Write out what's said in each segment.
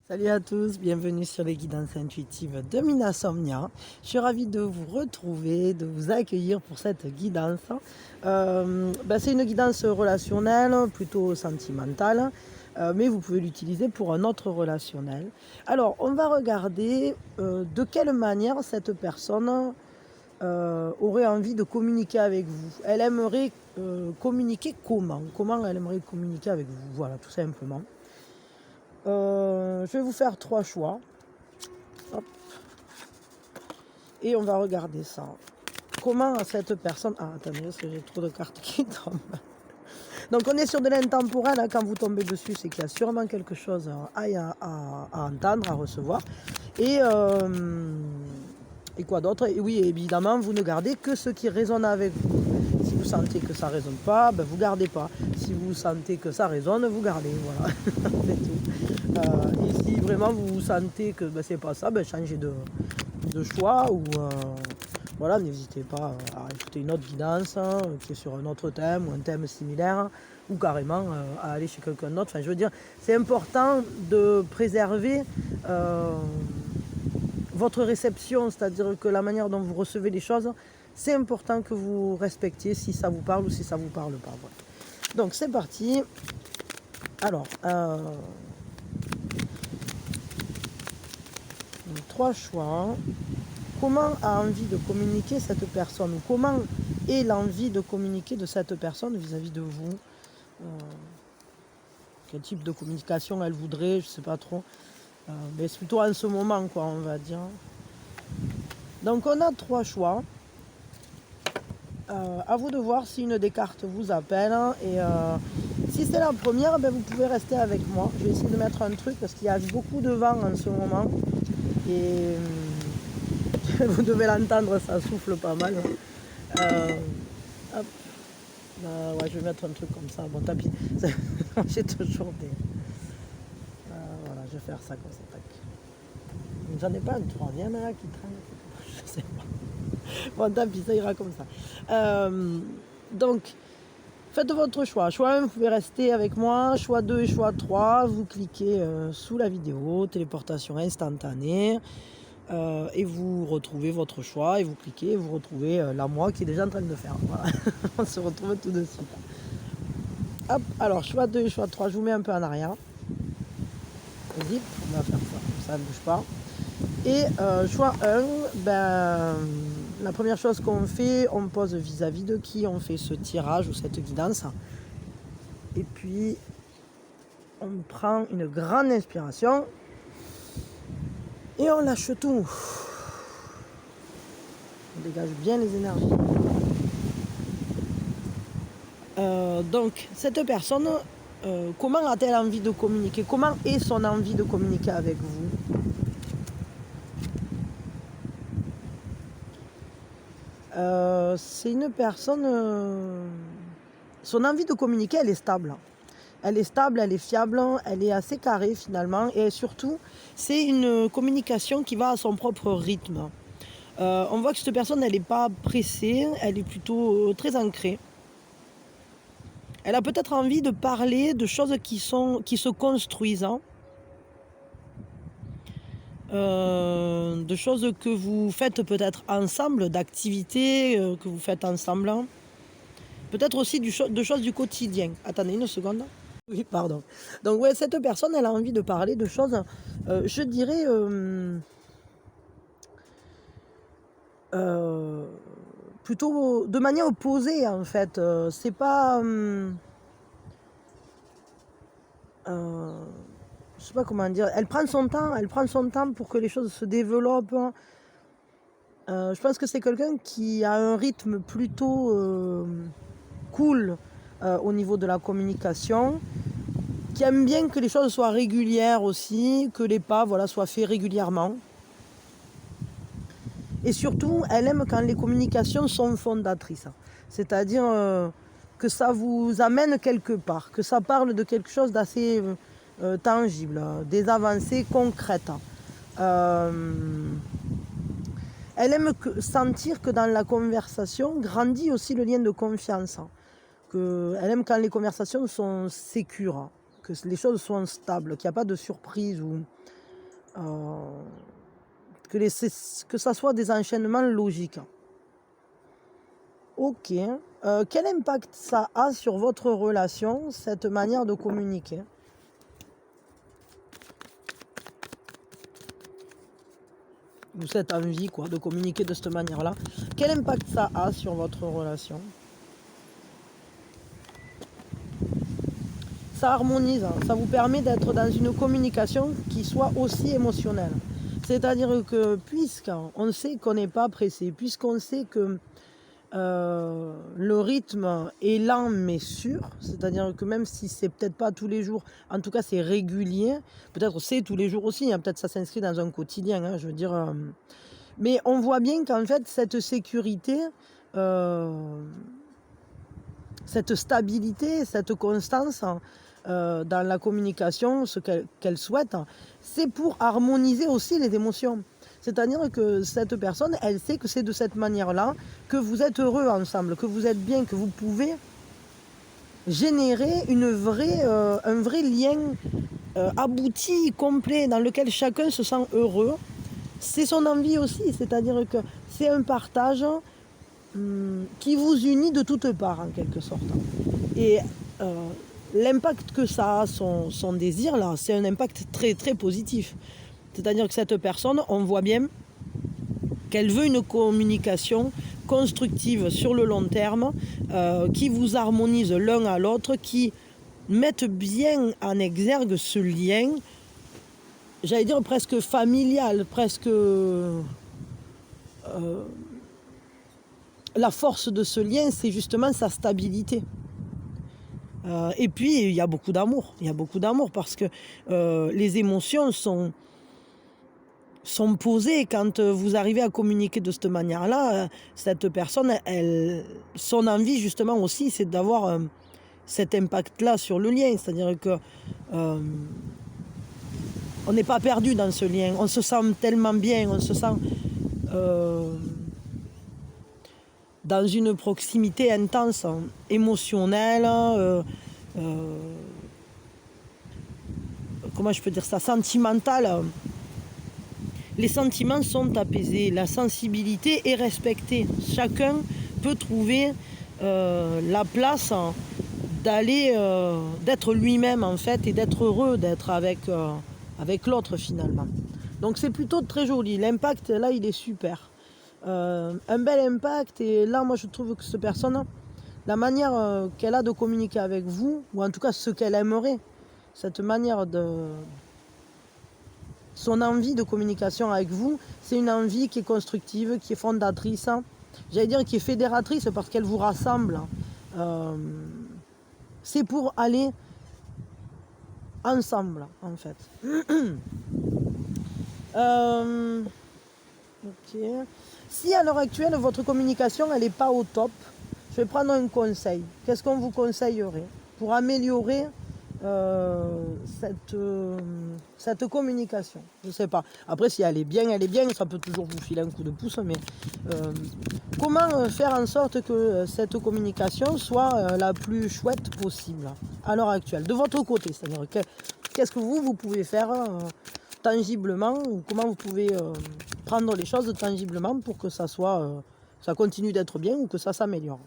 Salut à tous, bienvenue sur les guidances intuitives de Minasomnia. Je suis ravie de vous retrouver, de vous accueillir pour cette guidance. C'est une guidance relationnelle, plutôt sentimentale, mais vous pouvez l'utiliser pour un autre relationnel. Alors, on va regarder de quelle manière cette personne aurait envie de communiquer avec vous. Elle aimerait communiquer comment? Comment elle aimerait communiquer avec vous? Voilà, tout simplement. Je vais vous faire 3 choix. Hop. Et on va regarder ça. Comment cette personne... Ah, attendez, parce que j'ai trop de cartes qui tombent. Donc on est sur de l'intemporel. Quand vous tombez dessus, c'est qu'il y a sûrement quelque chose à entendre, à recevoir. Et quoi d'autre? Et oui, évidemment, vous ne gardez que ce qui résonne avec vous. Si vous sentez que ça ne résonne pas, vous ne gardez pas. Si vous sentez que ça résonne, vous gardez. Voilà, c'est tout. Et si vraiment vous sentez que c'est pas ça, changez de choix ou voilà, n'hésitez pas à écouter une autre guidance qui est sur un autre thème ou un thème similaire ou carrément à aller chez quelqu'un d'autre. Enfin, je veux dire, c'est important de préserver votre réception, c'est-à-dire que la manière dont vous recevez les choses, c'est important que vous respectiez si ça vous parle ou si ça vous parle pas. Voilà. Donc c'est parti. Alors, 3 choix. Comment a envie de communiquer cette personne ou comment est l'envie de communiquer de cette personne vis-à-vis de vous? Quel type de communication elle voudrait, je sais pas trop. Mais c'est plutôt en ce moment, quoi, on va dire. Donc on a 3 choix. À vous de voir si une des cartes vous appelle. Et si c'est la première, vous pouvez rester avec moi. Je vais essayer de mettre un truc parce qu'il y a beaucoup de vent en ce moment. Et vous devez l'entendre, ça souffle pas mal. Hop. Ouais, je vais mettre un truc comme ça. Bon, tapis. J'ai toujours des... voilà, je vais faire ça comme ça. Tac. J'en ai pas un troisième là qui traîne. Je sais pas. Bon, tant pis, ça ira comme ça. Donc, faites votre choix. Choix 1, vous pouvez rester avec moi. Choix 2 et choix 3, vous cliquez sous la vidéo, téléportation instantanée. Et vous retrouvez votre choix et vous cliquez et vous retrouvez la moi qui est déjà en train de le faire. Voilà. On se retrouve tout de suite. Hop, alors choix 2 et choix 3, je vous mets un peu en arrière. Vas-y, on va faire ça, ne bouge pas. Et choix 1, la première chose qu'on fait, on pose vis-à-vis de qui on fait ce tirage ou cette guidance. Et puis, on prend une grande inspiration et on lâche tout. On dégage bien les énergies. Donc, cette personne, comment a-t-elle envie de communiquer? Comment est son envie de communiquer avec vous? C'est une personne... son envie de communiquer, elle est stable. Elle est stable, elle est fiable, elle est assez carrée finalement. Et surtout, c'est une communication qui va à son propre rythme. On voit que cette personne, elle n'est pas pressée, elle est plutôt très ancrée. Elle a peut-être envie de parler de choses qui se construisent. De choses que vous faites peut-être ensemble, d'activités que vous faites ensemble. Peut-être aussi de choses du quotidien. Attendez une seconde. Oui, pardon. Donc, ouais, cette personne, elle a envie de parler de choses, je dirais, plutôt de manière opposée, en fait. C'est pas... je sais pas comment dire. Elle prend son temps pour que les choses se développent. Je pense que c'est quelqu'un qui a un rythme plutôt cool au niveau de la communication, qui aime bien que les choses soient régulières aussi, que les pas soient faits régulièrement. Et surtout, elle aime quand les communications sont fondatrices. C'est-à-dire que ça vous amène quelque part, que ça parle de quelque chose d'assez tangible, des avancées concrètes. Elle aime sentir que dans la conversation grandit aussi le lien de confiance. Elle aime quand les conversations sont sécures, que les choses sont stables, qu'il n'y a pas de surprise ou que ça soit des enchaînements logiques. Ok. Quel impact ça a sur votre relation, cette manière de communiquer? Ou cette envie quoi, de communiquer de cette manière-là. Quel impact ça a sur votre relation? Ça harmonise, hein. Ça vous permet d'être dans une communication qui soit aussi émotionnelle. C'est-à-dire que puisqu'on sait qu'on n'est pas pressé, puisqu'on sait que le rythme est lent mais sûr, c'est-à-dire que même si c'est peut-être pas tous les jours, en tout cas c'est régulier, peut-être c'est tous les jours aussi, hein, peut-être ça s'inscrit dans un quotidien, hein, je veux dire, mais on voit bien qu'en fait cette sécurité, cette stabilité, cette constance dans la communication, ce qu'elle souhaite, c'est pour harmoniser aussi les émotions. C'est-à-dire que cette personne, elle sait que c'est de cette manière-là que vous êtes heureux ensemble, que vous êtes bien, que vous pouvez générer un vrai lien abouti, complet, dans lequel chacun se sent heureux. C'est son envie aussi, c'est-à-dire que c'est un partage qui vous unit de toutes parts, en quelque sorte. Et l'impact que ça a, son désir, là, c'est un impact très, très positif. C'est-à-dire que cette personne, on voit bien qu'elle veut une communication constructive sur le long terme, qui vous harmonise l'un à l'autre, qui mette bien en exergue ce lien, j'allais dire presque familial, presque la force de ce lien, c'est justement sa stabilité. Et puis, il y a beaucoup d'amour. Il y a beaucoup d'amour parce que les émotions sont posées quand vous arrivez à communiquer de cette manière-là. Cette personne, son envie justement aussi, c'est d'avoir cet impact-là sur le lien. C'est-à-dire que on n'est pas perdu dans ce lien. On se sent tellement bien, on se sent dans une proximité intense, émotionnelle, comment je peux dire ça, sentimentale. Les sentiments sont apaisés, la sensibilité est respectée. Chacun peut trouver la place d'être lui-même en fait et d'être heureux d'être avec l'autre finalement. Donc c'est plutôt très joli. L'impact là il est super. Un bel impact et là moi je trouve que cette personne, la manière qu'elle a de communiquer avec vous, ou en tout cas ce qu'elle aimerait, cette manière son envie de communication avec vous, c'est une envie qui est constructive, qui est fondatrice, j'allais dire qui est fédératrice parce qu'elle vous rassemble. C'est pour aller ensemble en fait. Ok. Si à l'heure actuelle votre communication elle n'est pas au top, je vais prendre un conseil. Qu'est-ce qu'on vous conseillerait pour améliorer cette communication? Je ne sais pas. Après si elle est bien, ça peut toujours vous filer un coup de pouce, mais comment faire en sorte que cette communication soit la plus chouette possible à l'heure actuelle, de votre côté? C'est-à-dire qu'est-ce que vous pouvez faire tangiblement, ou comment vous pouvez prendre les choses tangiblement pour que ça continue d'être bien ou que ça s'améliore,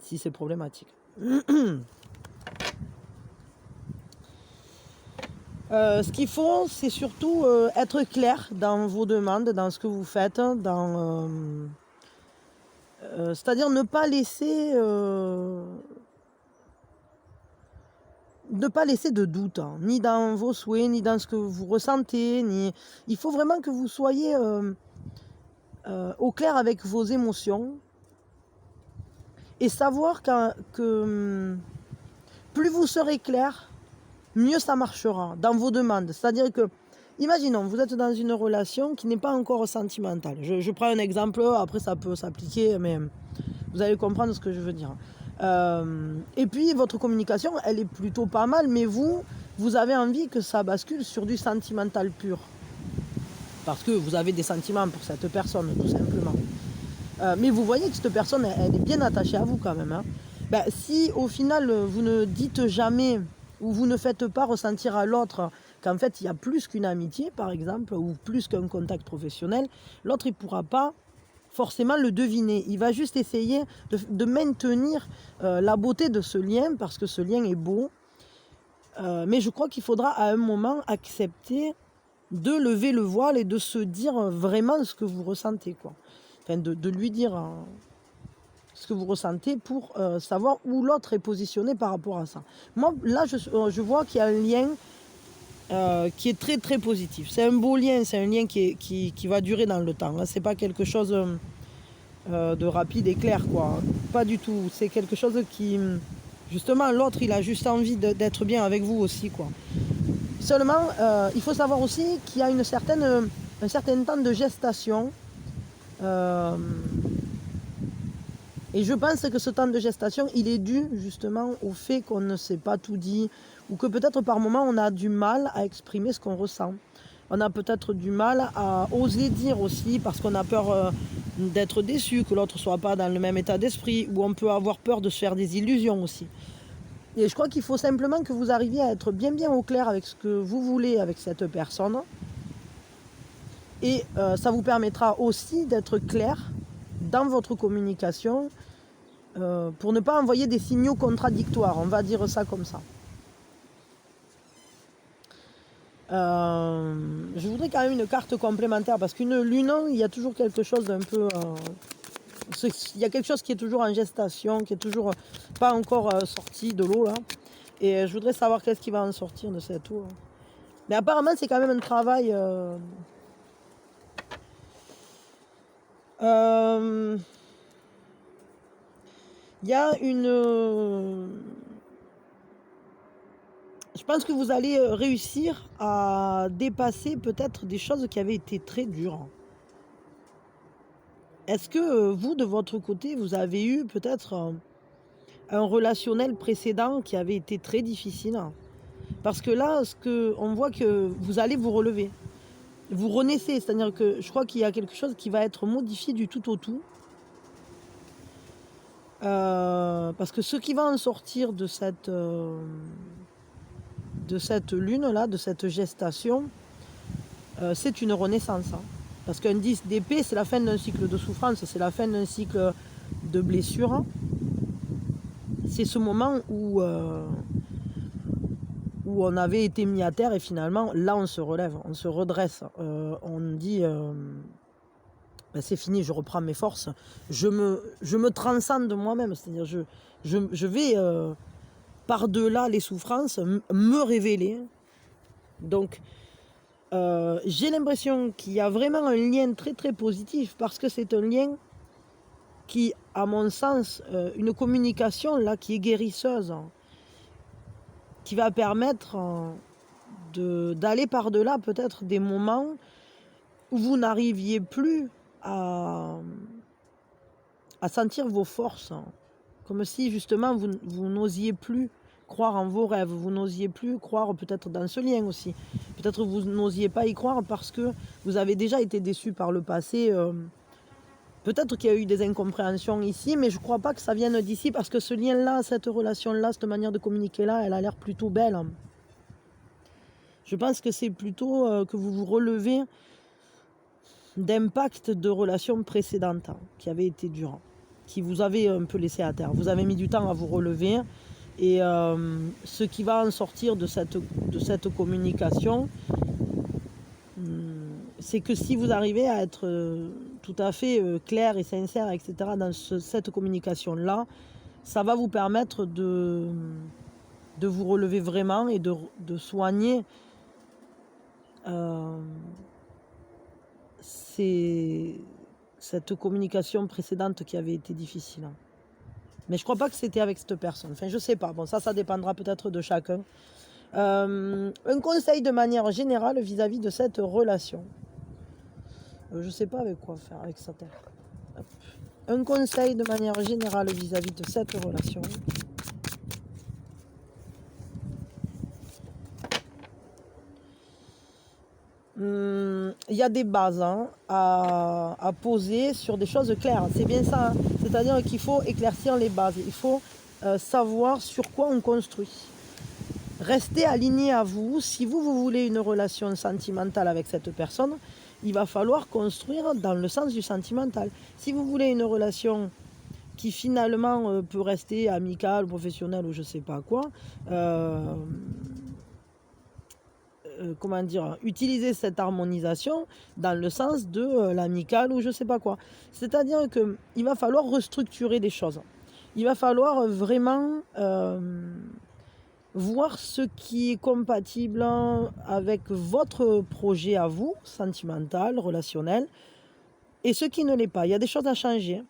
si c'est problématique. Ce qu'il faut, c'est surtout être clair dans vos demandes, dans ce que vous faites, c'est-à-dire ne pas laisser de doute, hein, ni dans vos souhaits, ni dans ce que vous ressentez. Il faut vraiment que vous soyez au clair avec vos émotions et savoir que plus vous serez clair, mieux ça marchera dans vos demandes. C'est-à-dire que, imaginons, vous êtes dans une relation qui n'est pas encore sentimentale. Je prends un exemple, après ça peut s'appliquer, mais vous allez comprendre ce que je veux dire. Et puis votre communication elle est plutôt pas mal, mais vous avez envie que ça bascule sur du sentimental pur parce que vous avez des sentiments pour cette personne tout simplement, mais vous voyez que cette personne elle est bien attachée à vous quand même, hein. Si au final vous ne dites jamais ou vous ne faites pas ressentir à l'autre qu'en fait il y a plus qu'une amitié par exemple, ou plus qu'un contact professionnel, l'autre il ne pourra pas forcément le deviner. Il va juste essayer de maintenir la beauté de ce lien, parce que ce lien est beau. Mais je crois qu'il faudra à un moment accepter de lever le voile et de se dire vraiment ce que vous ressentez, quoi. Enfin, de lui dire ce que vous ressentez pour savoir où l'autre est positionné par rapport à ça. Moi, là, je vois qu'il y a un lien qui est très très positif. C'est un beau lien, c'est un lien qui va durer dans le temps. Hein. C'est pas quelque chose de rapide et clair, quoi. Pas du tout. C'est quelque chose qui, justement, l'autre, il a juste envie d'être bien avec vous aussi, quoi. Seulement, il faut savoir aussi qu'il y a un certain temps de gestation. Et je pense que ce temps de gestation, il est dû justement au fait qu'on ne s'est pas tout dit, ou que peut-être par moment on a du mal à exprimer ce qu'on ressent. On a peut-être du mal à oser dire aussi, parce qu'on a peur d'être déçu, que l'autre ne soit pas dans le même état d'esprit, ou on peut avoir peur de se faire des illusions aussi. Et je crois qu'il faut simplement que vous arriviez à être bien au clair avec ce que vous voulez avec cette personne. Et ça vous permettra aussi d'être clair dans votre communication pour ne pas envoyer des signaux contradictoires, on va dire ça comme ça. Je voudrais quand même une carte complémentaire, parce qu'une lune, il y a toujours quelque chose d'un peu... il y a quelque chose qui est toujours en gestation, qui est toujours pas encore sorti de l'eau, là. Et je voudrais savoir qu'est-ce qui va en sortir de cette eau, là. Mais apparemment, c'est quand même un travail... il y a une... Je pense que vous allez réussir à dépasser peut-être des choses qui avaient été très dures. Est-ce que vous, de votre côté, vous avez eu peut-être un relationnel précédent qui avait été très difficile? Parce que là, on voit que vous allez vous relever. Vous renaissez, c'est-à-dire que je crois qu'il y a quelque chose qui va être modifié du tout au tout. Parce que ce qui va en sortir de cette lune-là, de cette gestation, c'est une renaissance. Hein. Parce qu'un 10 d'épée, c'est la fin d'un cycle de souffrance, c'est la fin d'un cycle de blessure. C'est ce moment où on avait été mis à terre et finalement, là, on se relève, on se redresse. On dit, ben, c'est fini, je reprends mes forces. Je me transcende de moi-même, c'est-à-dire je vais... par-delà les souffrances, me révéler. Donc, j'ai l'impression qu'il y a vraiment un lien très très positif, parce que c'est un lien qui, à mon sens, une communication là qui est guérisseuse, qui va permettre d'aller par-delà peut-être des moments où vous n'arriviez plus à sentir vos forces. Comme si justement vous n'osiez plus croire en vos rêves, vous n'osiez plus croire peut-être dans ce lien aussi. Peut-être vous n'osiez pas y croire parce que vous avez déjà été déçu par le passé. Peut-être qu'il y a eu des incompréhensions ici, mais je ne crois pas que ça vienne d'ici, parce que ce lien-là, cette relation-là, cette manière de communiquer-là, elle a l'air plutôt belle. Je pense que c'est plutôt que vous vous relevez d'impact de relations précédentes qui avaient été dures, qui vous avez un peu laissé à terre. Vous avez mis du temps à vous relever, et ce qui va en sortir de cette communication, c'est que si vous arrivez à être tout à fait clair et sincère, etc., dans cette communication-là, ça va vous permettre de vous relever vraiment et de soigner cette communication précédente qui avait été difficile. Mais je crois pas que c'était avec cette personne. Enfin, je sais pas. Bon, ça dépendra peut-être de chacun. Un conseil de manière générale vis-à-vis de cette relation. Je sais pas avec quoi faire avec ça. Un conseil de manière générale vis-à-vis de cette relation. Il y a des bases à poser sur des choses claires. C'est bien ça. Hein. C'est-à-dire qu'il faut éclaircir les bases. Il faut savoir sur quoi on construit. Restez aligné à vous. Si vous voulez une relation sentimentale avec cette personne, il va falloir construire dans le sens du sentimental. Si vous voulez une relation qui finalement peut rester amicale, professionnelle ou je sais pas quoi, comment dire, utiliser cette harmonisation dans le sens de l'amical ou je sais pas quoi. C'est-à-dire qu'il va falloir restructurer des choses. Il va falloir vraiment voir ce qui est compatible avec votre projet à vous, sentimental, relationnel, et ce qui ne l'est pas. Il y a des choses à changer,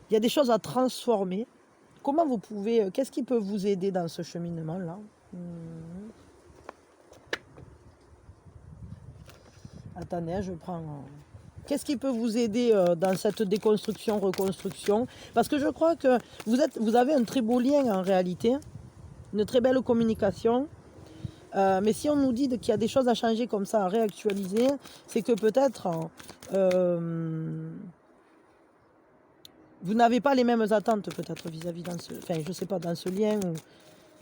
il y a des choses à transformer. Comment vous pouvez, qu'est-ce qui peut vous aider dans ce cheminement-là? Attendez, je prends... Qu'est-ce qui peut vous aider dans cette déconstruction, reconstruction? Parce que je crois que vous avez un très beau lien en réalité, une très belle communication. Mais si on nous dit qu'il y a des choses à changer comme ça, à réactualiser, c'est que peut-être vous n'avez pas les mêmes attentes peut-être vis-à-vis dans ce, enfin je sais pas, dans ce lien.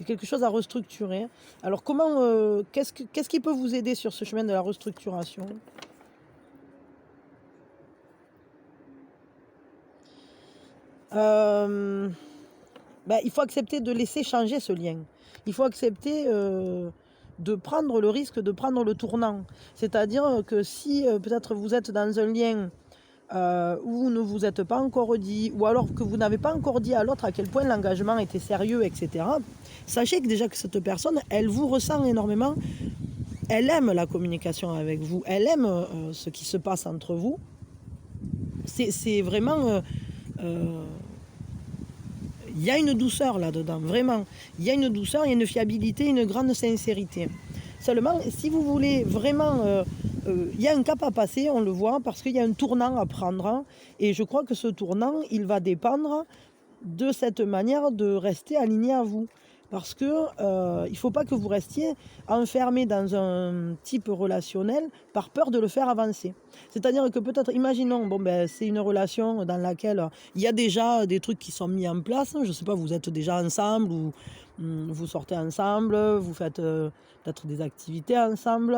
Il y a quelque chose à restructurer. Alors comment, qu'est-ce qui peut vous aider sur ce chemin de la restructuration? Il faut accepter de laisser changer ce lien. Il faut accepter de prendre le risque, de prendre le tournant. C'est-à-dire que si peut-être vous êtes dans un lien où vous ne vous êtes pas encore dit, ou alors que vous n'avez pas encore dit à l'autre à quel point l'engagement était sérieux, etc., sachez que déjà que cette personne, elle vous ressent énormément, elle aime la communication avec vous, elle aime ce qui se passe entre vous. C'est vraiment... il y a une douceur là-dedans, vraiment. Il y a une douceur, il y a une fiabilité, une grande sincérité. Seulement, si vous voulez vraiment... il y a un cap à passer, on le voit, parce qu'il y a un tournant à prendre. Et je crois que ce tournant, il va dépendre de cette manière de rester aligné à vous. Parce que il ne faut pas que vous restiez enfermé dans un type relationnel par peur de le faire avancer. C'est-à-dire que peut-être, imaginons, c'est une relation dans laquelle il y a déjà des trucs qui sont mis en place. Je ne sais pas, vous êtes déjà ensemble ou vous sortez ensemble, vous faites peut-être des activités ensemble.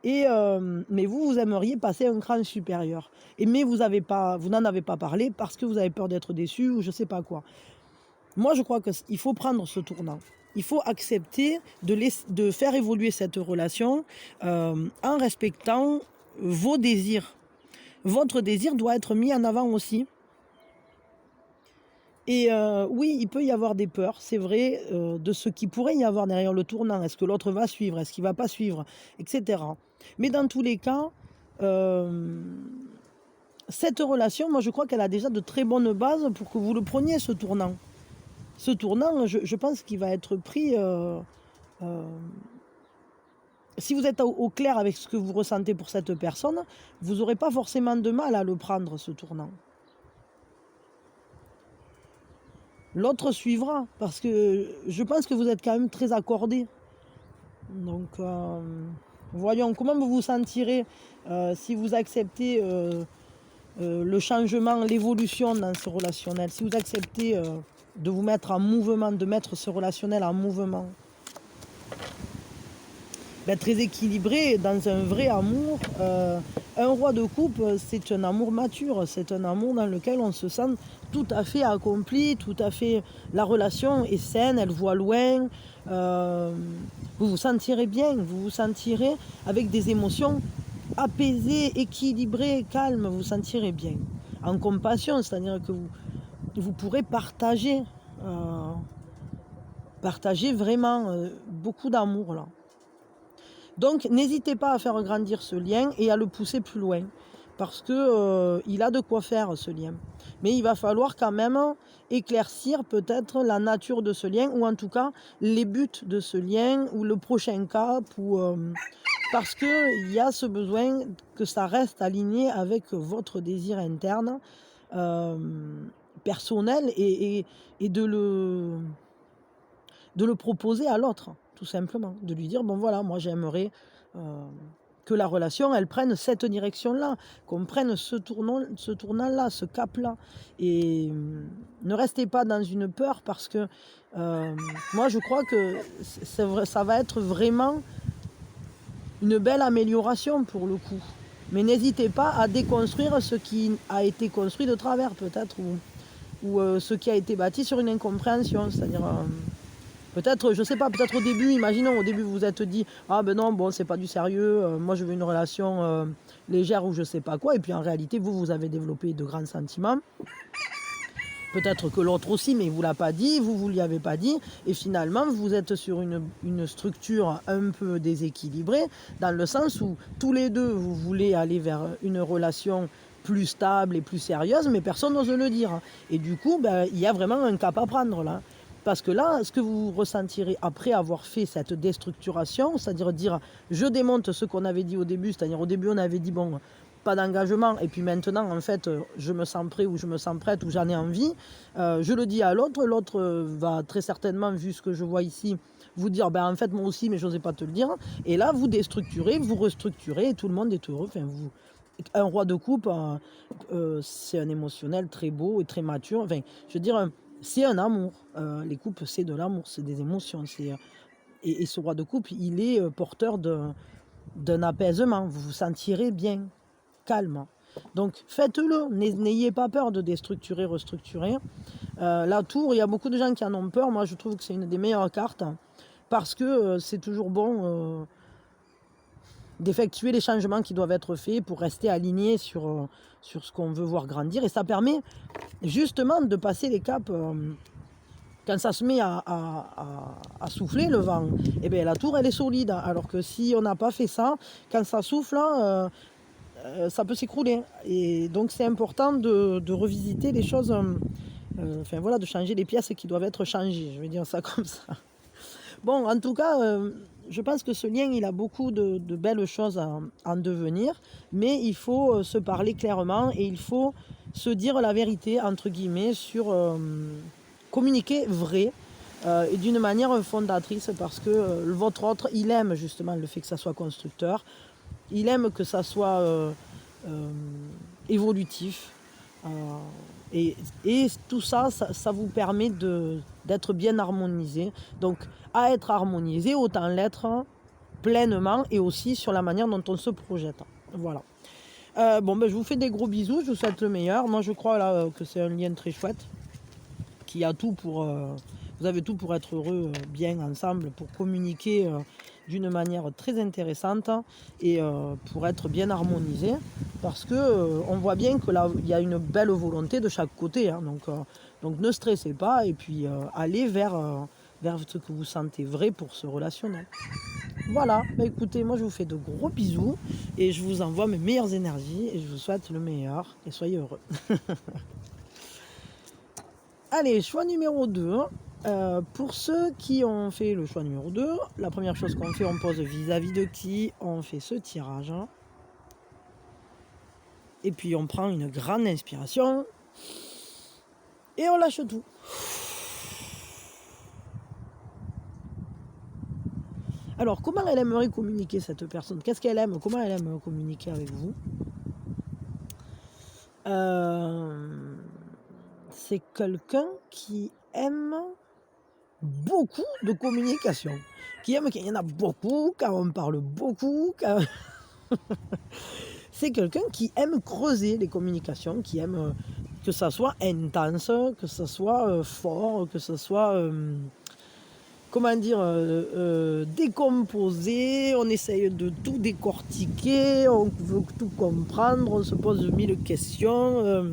Mais vous aimeriez passer un cran supérieur. Mais vous n'en avez pas parlé parce que vous avez peur d'être déçu ou je ne sais pas quoi. Moi, je crois qu'il faut prendre ce tournant. Il faut accepter de faire évoluer cette relation en respectant vos désirs. Votre désir doit être mis en avant aussi. Et oui, il peut y avoir des peurs, c'est vrai, de ce qui pourrait y avoir derrière le tournant. Est-ce que l'autre va suivre? Est-ce qu'il ne va pas suivre? Etc. Mais dans tous les cas, cette relation, moi, je crois qu'elle a déjà de très bonnes bases pour que vous le preniez, ce tournant. Ce tournant, je pense qu'il va être pris... si vous êtes au clair avec ce que vous ressentez pour cette personne, vous n'aurez pas forcément de mal à le prendre, ce tournant. L'autre suivra, parce que je pense que vous êtes quand même très accordés. Donc, voyons, comment vous vous sentirez si vous acceptez le changement, l'évolution dans ce relationnel, si vous acceptez de vous mettre en mouvement, de mettre ce relationnel en mouvement. Très équilibré, dans un vrai amour. Un roi de coupe, c'est un amour mature, c'est un amour dans lequel on se sent tout à fait accompli, tout à fait... La relation est saine, elle voit loin, vous vous sentirez bien, vous vous sentirez avec des émotions apaisées, équilibrées, calmes, vous vous sentirez bien. En compassion, c'est-à-dire que vous pourrez partager vraiment beaucoup d'amour là. Donc, n'hésitez pas à faire grandir ce lien et à le pousser plus loin. Parce que il a de quoi faire, ce lien. Mais il va falloir quand même éclaircir peut-être la nature de ce lien, ou en tout cas les buts de ce lien, ou le prochain cap, parce qu'il y a ce besoin que ça reste aligné avec votre désir interne, personnel, et de le proposer à l'autre. Tout simplement, de lui dire, bon voilà, moi j'aimerais que la relation, elle prenne cette direction-là, qu'on prenne ce tournant-là, ce cap-là. Et ne restez pas dans une peur parce que moi, je crois que ça va être vraiment une belle amélioration pour le coup. Mais n'hésitez pas à déconstruire ce qui a été construit de travers peut-être, ou ce qui a été bâti sur une incompréhension. C'est-à-dire, peut-être, je sais pas, peut-être au début, imaginons, au début vous vous êtes dit, ah ben non, bon, c'est pas du sérieux, moi je veux une relation légère ou je sais pas quoi, et puis en réalité, vous avez développé de grands sentiments. Peut-être que l'autre aussi, mais il ne vous l'a pas dit, vous ne lui avez pas dit, et finalement vous êtes sur une structure un peu déséquilibrée, dans le sens où tous les deux vous voulez aller vers une relation plus stable et plus sérieuse, mais personne n'ose le dire. Et du coup, ben, il y a vraiment un cap à prendre là. Parce que là, ce que vous ressentirez après avoir fait cette déstructuration, c'est-à-dire dire je démonte ce qu'on avait dit au début, c'est-à-dire au début on avait dit bon, pas d'engagement, et puis maintenant en fait je me sens prêt ou je me sens prête ou j'en ai envie, je le dis à l'autre, l'autre va très certainement, vu ce que je vois ici, vous dire ben en fait moi aussi mais j'osais pas te le dire, et là vous déstructurez, vous restructurez et tout le monde est heureux. Enfin, un roi de coupe, c'est un émotionnel très beau et très mature, enfin je veux dire c'est un amour, les coupes c'est de l'amour, c'est des émotions, et ce roi de coupe il est porteur d'un apaisement, vous vous sentirez bien, calme. Donc faites-le, n'ayez pas peur de déstructurer, restructurer. La tour, il y a beaucoup de gens qui en ont peur, moi je trouve que c'est une des meilleures cartes, parce que c'est toujours bon d'effectuer les changements qui doivent être faits pour rester aligné sur ce qu'on veut voir grandir, et ça permet justement de passer les caps. Quand ça se met à souffler le vent, et bien la tour elle est solide, alors que si on n'a pas fait ça, quand ça souffle, ça peut s'écrouler. Et donc c'est important de revisiter les choses, enfin voilà, de changer les pièces qui doivent être changées, je vais dire ça comme ça. Bon, en tout cas, je pense que ce lien, il a beaucoup de belles choses à en devenir, mais il faut se parler clairement et il faut se dire la vérité, entre guillemets, sur communiquer vrai et d'une manière fondatrice, parce que votre autre, il aime justement le fait que ça soit constructeur, il aime que ça soit évolutif, et tout ça, ça vous permet d'être bien harmonisé. Donc à être harmonisé, autant l'être pleinement et aussi sur la manière dont on se projette. Voilà. Bon, ben, je vous fais des gros bisous, je vous souhaite le meilleur. Moi je crois là que c'est un lien très chouette, qui a tout pour... vous avez tout pour être heureux, bien ensemble, pour communiquer d'une manière très intéressante et pour être bien harmonisé, parce que on voit bien que là il y a une belle volonté de chaque côté, hein, donc ne stressez pas et puis allez vers ce que vous sentez vrai pour ce relationnel. Voilà, bah écoutez, moi je vous fais de gros bisous et je vous envoie mes meilleures énergies et je vous souhaite le meilleur et soyez heureux. Allez, choix numéro 2. Pour ceux qui ont fait le choix numéro 2, la première chose qu'on fait, on pose vis-à-vis de qui, on fait ce tirage. Et puis on prend une grande inspiration et on lâche tout. Alors, comment elle aimerait communiquer, cette personne? Qu'est-ce qu'elle aime? Comment elle aime communiquer avec vous? C'est quelqu'un qui aime beaucoup de communication, qui aime qu'il y en a beaucoup, quand on parle beaucoup, c'est quelqu'un qui aime creuser les communications, qui aime que ça soit intense, que ça soit fort, que ça soit comment dire, décomposé, on essaye de tout décortiquer, on veut tout comprendre, on se pose 1000 questions.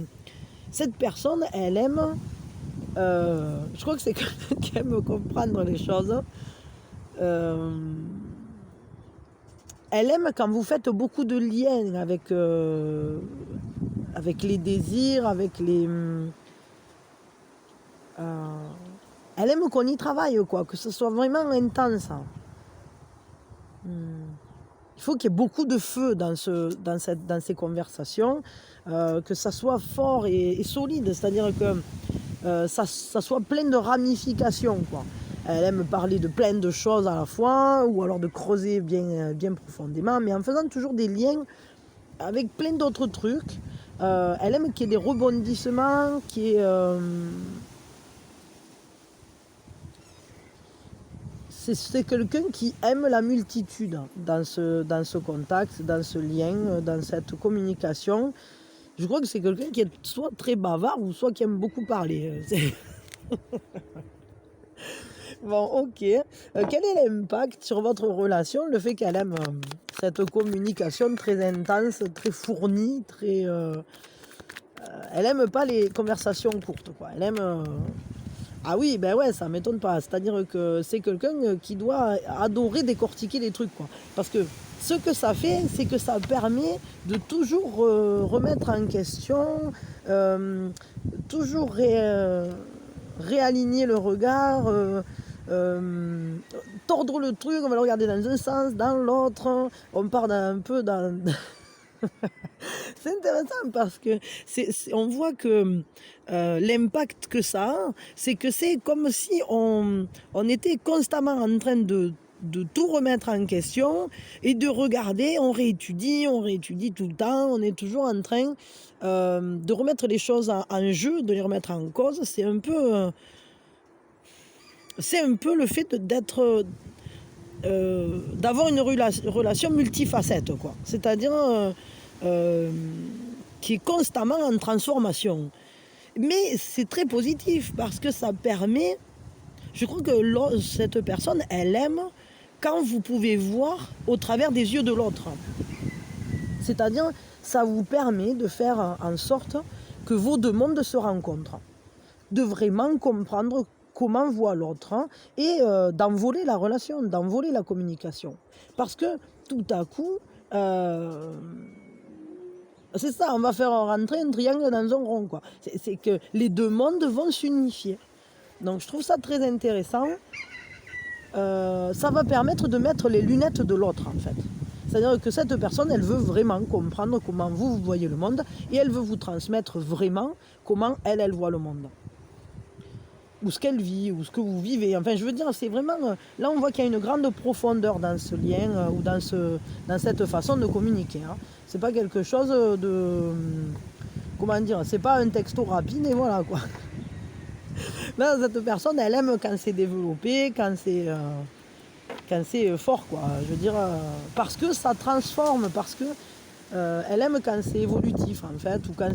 Cette personne, elle aime, je crois que c'est quelqu'un qui aime comprendre les choses. Elle aime quand vous faites beaucoup de liens avec les désirs, avec les... elle aime qu'on y travaille, quoi, que ce soit vraiment intense. Il faut qu'il y ait beaucoup de feu dans ces conversations, que ça soit fort et solide, c'est-à-dire que ça soit plein de ramifications, quoi. Elle aime parler de plein de choses à la fois, ou alors de creuser bien, bien profondément, mais en faisant toujours des liens avec plein d'autres trucs. Elle aime qu'il y ait des rebondissements, c'est quelqu'un qui aime la multitude dans ce contact, dans ce lien, dans cette communication. Je crois que c'est quelqu'un qui est soit très bavard ou soit qui aime beaucoup parler. Bon, ok. Quel est l'impact sur votre relation, le fait qu'elle aime cette communication très intense, très fournie, elle aime pas les conversations courtes, quoi. Elle aime... Ah oui, ben ouais, ça m'étonne pas. C'est-à-dire que c'est quelqu'un qui doit adorer décortiquer les trucs, quoi. Parce que ce que ça fait, c'est que ça permet de toujours remettre en question, toujours réaligner le regard, tordre le truc, on va le regarder dans un sens, dans l'autre, on part un peu dans... C'est intéressant parce que on voit que l'impact que ça a, c'est que c'est comme si on était constamment en train de tout remettre en question et de regarder, on réétudie tout le temps, on est toujours en train de remettre les choses en jeu, de les remettre en cause. C'est un peu le fait d'être... d'avoir une relation multifacette, quoi. C'est-à-dire qui est constamment en transformation. Mais c'est très positif parce que ça permet, je crois que cette personne, elle aime quand vous pouvez voir au travers des yeux de l'autre. C'est-à-dire, ça vous permet de faire en sorte que vos deux mondes se rencontrent, de vraiment comprendre comment voit l'autre et d'envoler la relation, d'envoler la communication. Parce que tout à coup, c'est ça, on va faire rentrer un triangle dans un rond, quoi. C'est que les deux mondes vont s'unifier. Donc je trouve ça très intéressant. Ça va permettre de mettre les lunettes de l'autre, en fait. C'est-à-dire que cette personne, elle veut vraiment comprendre comment vous voyez le monde et elle veut vous transmettre vraiment comment elle voit le monde. Ou ce qu'elle vit, ou ce que vous vivez. Enfin, je veux dire, c'est vraiment... Là, on voit qu'il y a une grande profondeur dans ce lien ou dans cette façon de communiquer. Hein. C'est pas quelque chose de... Comment dire? C'est pas un texto rapide et voilà, quoi. Là, cette personne, elle aime quand c'est développé, quand c'est fort, quoi. Je veux dire, parce que ça transforme, parce que elle aime quand c'est évolutif, en fait, ou quand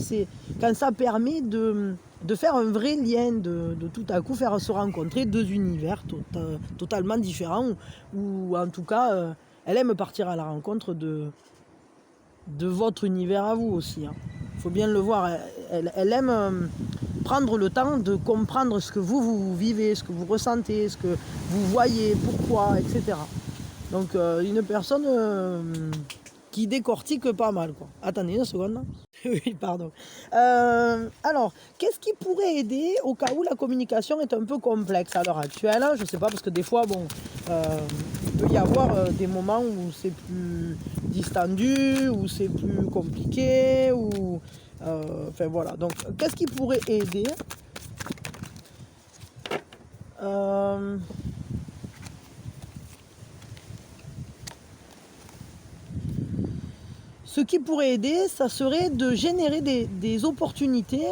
ça permet de faire un vrai lien, de tout à coup faire se rencontrer deux univers totalement différents, ou en tout cas, elle aime partir à la rencontre de votre univers à vous aussi. Hein. Faut bien le voir, elle aime prendre le temps de comprendre ce que vous vivez, ce que vous ressentez, ce que vous voyez, pourquoi, etc. Donc une personne qui décortique pas mal, quoi. Attendez une seconde. Oui, pardon. Alors, qu'est-ce qui pourrait aider au cas où la communication est un peu complexe à l'heure actuelle? Je sais pas, parce que des fois, bon, il peut y avoir des moments où c'est plus distendu, où c'est plus compliqué, ou... Enfin voilà, donc qu'est-ce qui pourrait aider? Ce qui pourrait aider, ça serait de générer des opportunités,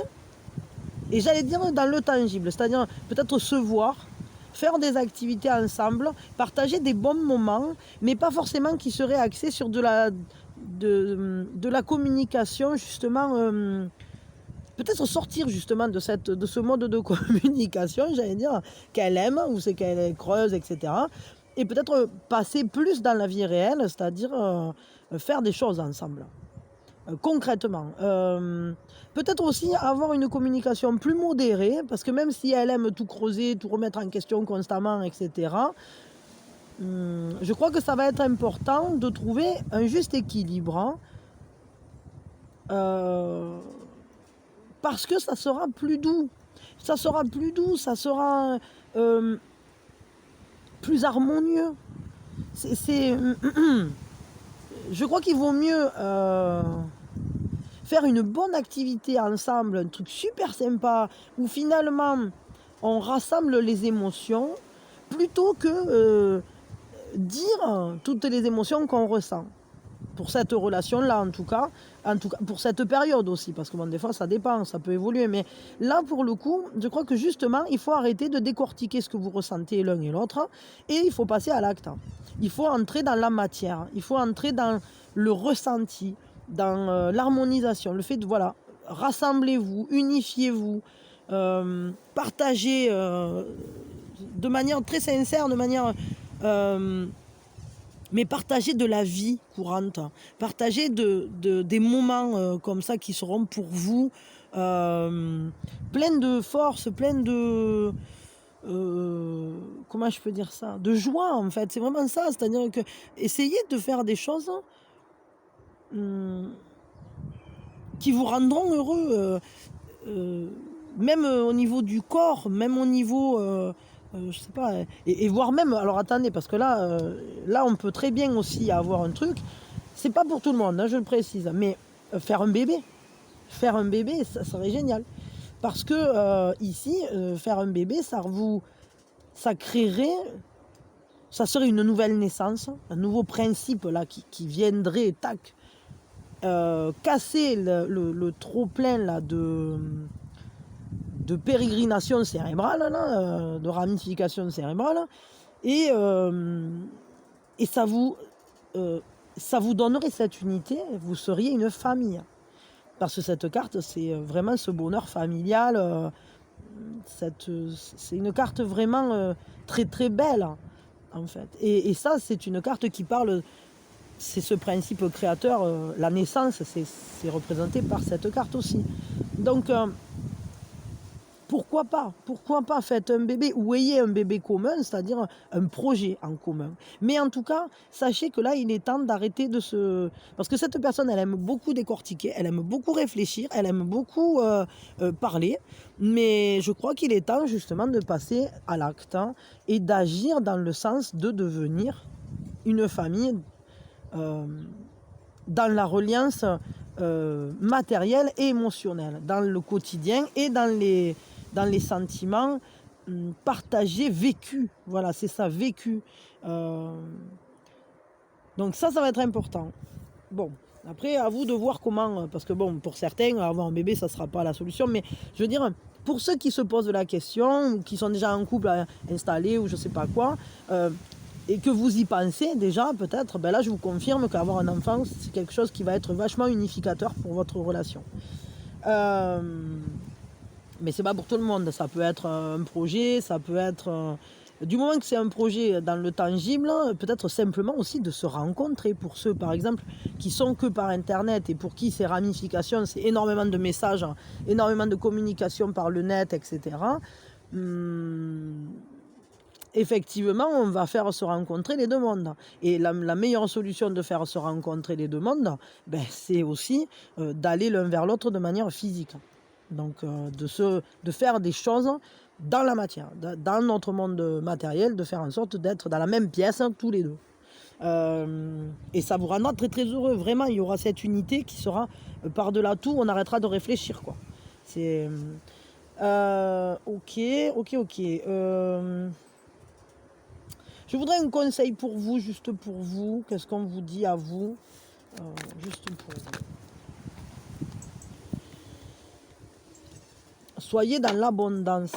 et j'allais dire dans le tangible, c'est-à-dire peut-être se voir, faire des activités ensemble, partager des bons moments, mais pas forcément qui seraient axés sur de la communication, justement, peut-être sortir justement de ce mode de communication, j'allais dire, qu'elle aime, ou c'est qu'elle creuse, etc. Et peut-être passer plus dans la vie réelle, c'est-à-dire faire des choses ensemble, concrètement. Peut-être aussi avoir une communication plus modérée, parce que même si elle aime tout creuser, tout remettre en question constamment, etc., je crois que ça va être important de trouver un juste équilibre, parce que ça sera plus doux. Ça sera plus doux, ça sera plus harmonieux. Je crois qu'il vaut mieux faire une bonne activité ensemble, un truc super sympa, où finalement on rassemble les émotions, plutôt que dire toutes les émotions qu'on ressent. Pour cette relation-là, en tout cas, pour cette période aussi, parce que bon, des fois, ça dépend, ça peut évoluer. Mais là, pour le coup, je crois que justement, il faut arrêter de décortiquer ce que vous ressentez l'un et l'autre, et il faut passer à l'acte. Il faut entrer dans la matière, il faut entrer dans le ressenti, dans l'harmonisation, le fait de, voilà, rassemblez-vous, unifiez-vous, partagez de manière très sincère, de manière... mais partagez de la vie courante, partagez des moments comme ça qui seront pour vous pleins de force, pleins de... comment je peux dire ça, de joie en fait, c'est vraiment ça, c'est-à-dire que essayez de faire des choses qui vous rendront heureux, même au niveau du corps, même au niveau je sais pas, et voire même, alors attendez, parce que là on peut très bien aussi avoir un truc, c'est pas pour tout le monde, hein, je le précise, mais faire un bébé, ça serait génial, parce que ici, faire un bébé, ça créerait, ça serait une nouvelle naissance, un nouveau principe là qui viendrait, tac, casser le trop-plein là de pérégrination cérébrale, là, de ramification cérébrale, et ça vous donnerait cette unité, vous seriez une famille. Parce que cette carte, c'est vraiment ce bonheur familial, c'est une carte vraiment très très belle, en fait. Et ça, c'est une carte qui parle, c'est ce principe créateur, la naissance, c'est représenté par cette carte aussi. Donc, pourquoi pas faites un bébé ou ayez un bébé commun, c'est-à-dire un projet en commun. Mais en tout cas, sachez que là, il est temps d'arrêter de se... Parce que cette personne, elle aime beaucoup décortiquer, elle aime beaucoup réfléchir, elle aime beaucoup parler. Mais je crois qu'il est temps justement de passer à l'acte, hein, et d'agir dans le sens de devenir une famille dans la reliance matérielle et émotionnelle, dans le quotidien et dans les sentiments partagés, vécus. Voilà, c'est ça, vécu. Donc ça va être important. Bon, après, à vous de voir comment, parce que bon, pour certains, avoir un bébé, ça ne sera pas la solution, mais je veux dire, pour ceux qui se posent la question, ou qui sont déjà en couple installé, ou je ne sais pas quoi, et que vous y pensez déjà, peut-être, ben là, je vous confirme qu'avoir un enfant, c'est quelque chose qui va être vachement unificateur pour votre relation. Mais c'est pas pour tout le monde, ça peut être un projet, ça peut être... du moment que c'est un projet dans le tangible, peut-être simplement aussi de se rencontrer. Pour ceux, par exemple, qui sont que par Internet et pour qui ces ramifications, c'est énormément de messages, énormément de communication par le net, etc. Effectivement, on va faire se rencontrer les deux mondes. Et la meilleure solution de faire se rencontrer les deux mondes, ben, c'est aussi d'aller l'un vers l'autre de manière physique. Donc de faire des choses dans la matière, dans notre monde matériel, de faire en sorte d'être dans la même pièce, hein, tous les deux. Et ça vous rendra très très heureux. Vraiment, il y aura cette unité qui sera par-delà tout, on arrêtera de réfléchir, quoi. C'est... ok. Je voudrais un conseil pour vous, juste pour vous. Qu'est-ce qu'on vous dit à vous, juste pour vous. Soyez dans l'abondance.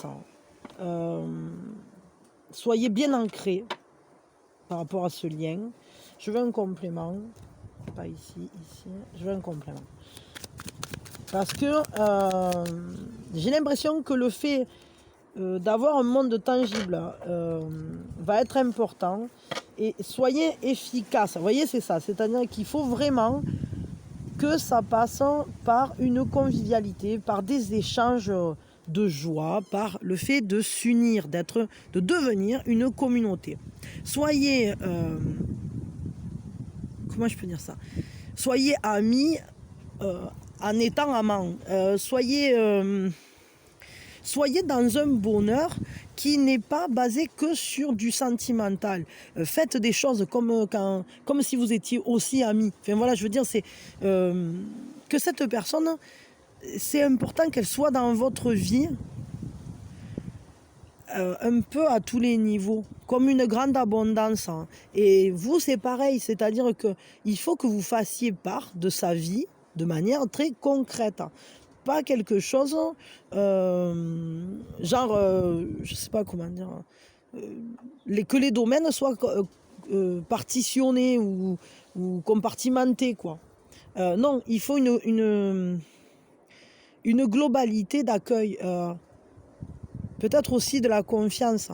Soyez bien ancrés par rapport à ce lien. Je veux un complément. Pas ici. Je veux un complément. Parce que j'ai l'impression que le fait d'avoir un monde tangible va être important. Et soyez efficace. Vous voyez, c'est ça. C'est-à-dire qu'il faut vraiment que ça passe par une convivialité, par des échanges de joie, par le fait de s'unir, de devenir une communauté. Soyez, comment je peux dire ça? Soyez amis en étant amants. Soyez dans un bonheur qui n'est pas basé que sur du sentimental. Faites des choses comme si vous étiez aussi amis. Enfin voilà, je veux dire, c'est que cette personne, c'est important qu'elle soit dans votre vie un peu à tous les niveaux, comme une grande abondance. Hein. Et vous, c'est pareil, c'est-à-dire qu'il faut que vous fassiez part de sa vie de manière très concrète. Pas quelque chose, genre, je sais pas comment dire, que les domaines soient partitionnés ou compartimentés, quoi. Non, il faut une globalité d'accueil. Peut-être aussi de la confiance.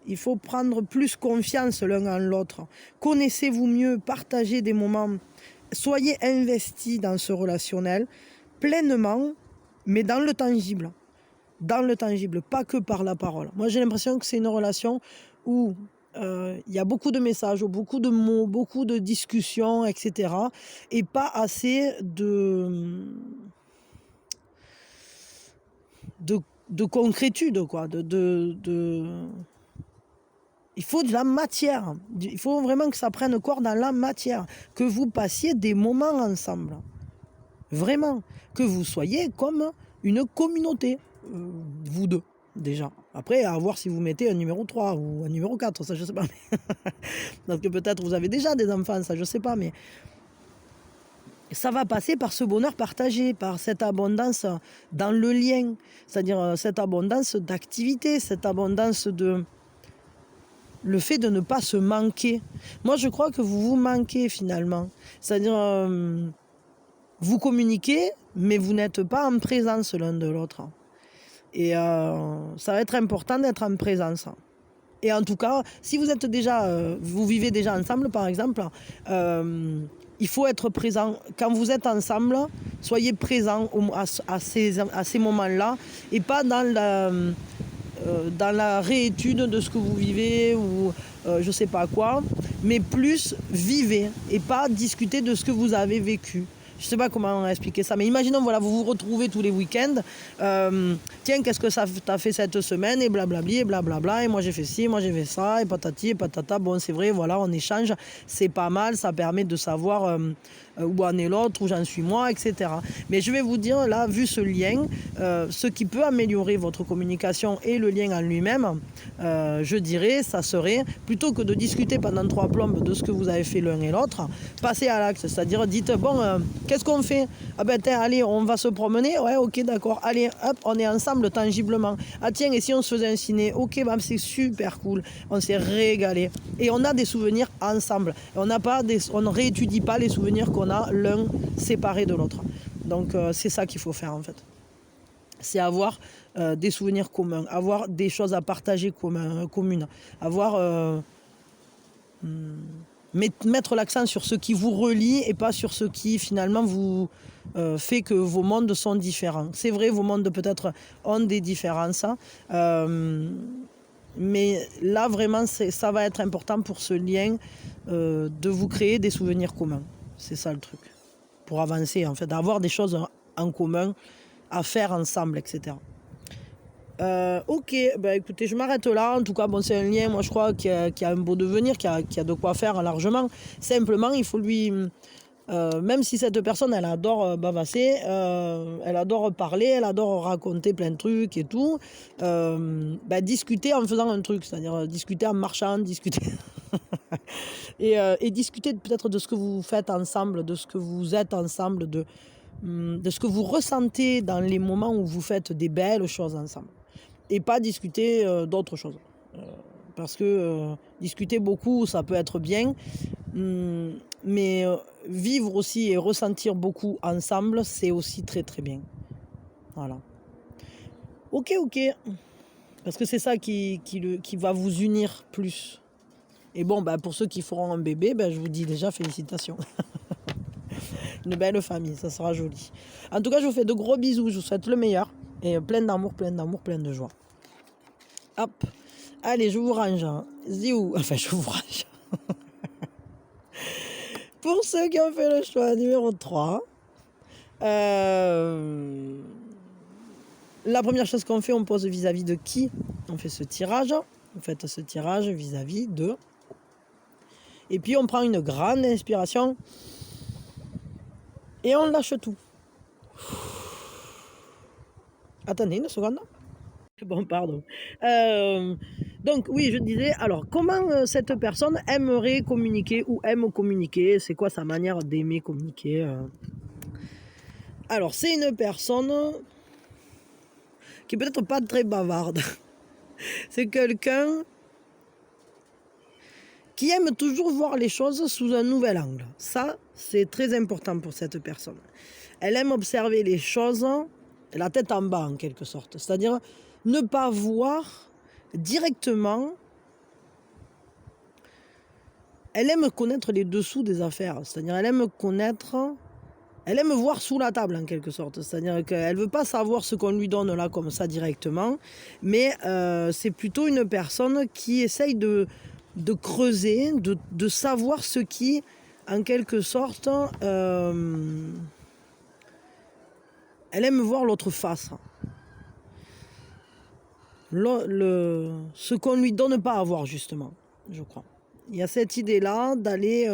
Il faut prendre plus confiance l'un en l'autre. Connaissez-vous mieux, partagez des moments. Soyez investis dans ce relationnel pleinement, mais dans le tangible. Dans le tangible, pas que par la parole. Moi, j'ai l'impression que c'est une relation où il y a beaucoup de messages, beaucoup de mots, beaucoup de discussions, etc. Et pas assez de concrétude, quoi. Il faut de la matière. Il faut vraiment que ça prenne corps dans la matière. Que vous passiez des moments ensemble. Vraiment. Que vous soyez comme une communauté. Vous deux, déjà. Après, à voir si vous mettez un numéro 3 ou un numéro 4, ça je sais pas. Parce que peut-être vous avez déjà des enfants, ça je sais pas. Mais ça va passer par ce bonheur partagé, par cette abondance dans le lien. C'est-à-dire cette abondance d'activité, cette abondance de... Le fait de ne pas se manquer. Moi, je crois que vous vous manquez finalement. C'est-à-dire, vous communiquez, mais vous n'êtes pas en présence l'un de l'autre. Et ça va être important d'être en présence. Et en tout cas, si vous êtes déjà, vous vivez déjà ensemble, par exemple, il faut être présent. Quand vous êtes ensemble, soyez présent à ces moments-là et pas dans la réétude de ce que vous vivez ou je sais pas quoi, mais plus vivez et pas discuter de ce que vous avez vécu. Je sais pas comment expliquer ça, mais imaginons, voilà, vous vous retrouvez tous les week-ends. Tiens, qu'est-ce que ça t'a fait cette semaine? Et blablabli, et blablabla. Et moi j'ai fait ci, moi j'ai fait ça, et patati, et patata. Bon, c'est vrai, voilà, on échange. C'est pas mal, ça permet de savoir où en est l'autre, où j'en suis moi, etc. Mais je vais vous dire, là, vu ce lien, ce qui peut améliorer votre communication et le lien en lui-même, je dirais, ça serait, plutôt que de discuter pendant 3 plombes de ce que vous avez fait l'un et l'autre, passez à l'acte. C'est-à-dire, dites, bon, qu'est-ce qu'on fait? Ah ben, tiens, allez, on va se promener. Ouais, ok, d'accord. Allez, hop, on est ensemble tangiblement. Ah tiens, et si on se faisait un ciné? Ok, bah, c'est super cool. On s'est régalé. Et on a des souvenirs ensemble. On ne réétudie pas les souvenirs qu'on a l'un séparé de l'autre. Donc, c'est ça qu'il faut faire, en fait. C'est avoir des souvenirs communs, avoir des choses à partager communes, avoir... mettre l'accent sur ce qui vous relie et pas sur ce qui finalement vous fait que vos mondes sont différents. C'est vrai, vos mondes peut-être ont des différences, mais là vraiment ça va être important pour ce lien de vous créer des souvenirs communs. C'est ça le truc. Pour avancer en fait, d'avoir des choses en commun à faire ensemble, etc. Ok, bah écoutez, je m'arrête là. En tout cas, bon, c'est un lien, moi je crois, qui a un beau devenir, qui a de quoi faire largement. Simplement, il faut lui... même si cette personne, elle adore bavasser, elle adore parler, elle adore raconter plein de trucs et tout, discuter en faisant un truc, c'est-à-dire discuter en marchant, discuter... et discuter peut-être de ce que vous faites ensemble, de ce que vous êtes ensemble, de ce que vous ressentez dans les moments où vous faites des belles choses ensemble. Et pas discuter d'autres choses. Parce que discuter beaucoup, ça peut être bien, mais vivre aussi et ressentir beaucoup ensemble, c'est aussi très très bien. Voilà. Ok. Parce que c'est ça qui va vous unir plus. Et bon, pour ceux qui feront un bébé, je vous dis déjà félicitations. Une belle famille, ça sera joli. En tout cas, je vous fais de gros bisous, je vous souhaite le meilleur. Et plein d'amour, plein de joie. Hop. Allez, je vous range. Ziou. Enfin, je vous range. Pour ceux qui ont fait le choix numéro 3, la première chose qu'on fait, on pose vis-à-vis de qui? On fait ce tirage. Vous faites ce tirage vis-à-vis de... Et puis, on prend une grande inspiration. Et on lâche tout. Attendez une seconde. Bon, pardon. Donc oui, je disais, alors comment cette personne aimerait communiquer ou aime communiquer? C'est quoi sa manière d'aimer communiquer? Alors, c'est une personne qui est peut-être pas très bavarde. C'est quelqu'un qui aime toujours voir les choses sous un nouvel angle. Ça, c'est très important pour cette personne. Elle aime observer les choses la tête en bas en quelque sorte. C'est-à-dire ne pas voir directement. Elle aime connaître les dessous des affaires. C'est-à-dire elle aime connaître. Elle aime voir sous la table en quelque sorte. C'est-à-dire qu'elle ne veut pas savoir ce qu'on lui donne là comme ça directement. Mais c'est plutôt une personne qui essaye de creuser, de savoir ce qui, en quelque sorte, elle aime voir l'autre face. Ce qu'on ne lui donne pas à voir, justement, je crois. Il y a cette idée-là d'aller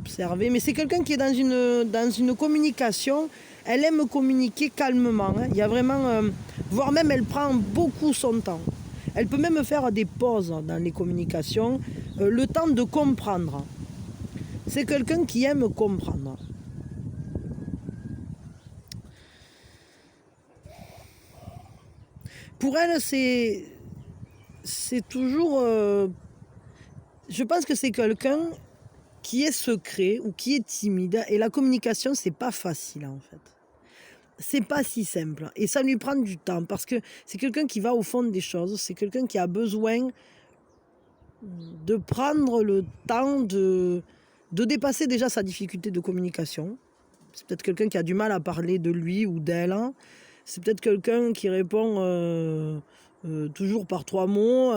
observer. Mais c'est quelqu'un qui est dans une communication. Elle aime communiquer calmement. Hein. Il y a vraiment... voire même, elle prend beaucoup son temps. Elle peut même faire des pauses dans les communications, le temps de comprendre. C'est quelqu'un qui aime comprendre. Pour elle, c'est toujours... je pense que c'est quelqu'un qui est secret ou qui est timide. Et la communication, c'est pas facile en fait. C'est pas si simple. Et ça lui prend du temps parce que c'est quelqu'un qui va au fond des choses. C'est quelqu'un qui a besoin de prendre le temps de dépasser déjà sa difficulté de communication. C'est peut-être quelqu'un qui a du mal à parler de lui ou d'elle. C'est peut-être quelqu'un qui répond toujours par 3 mots,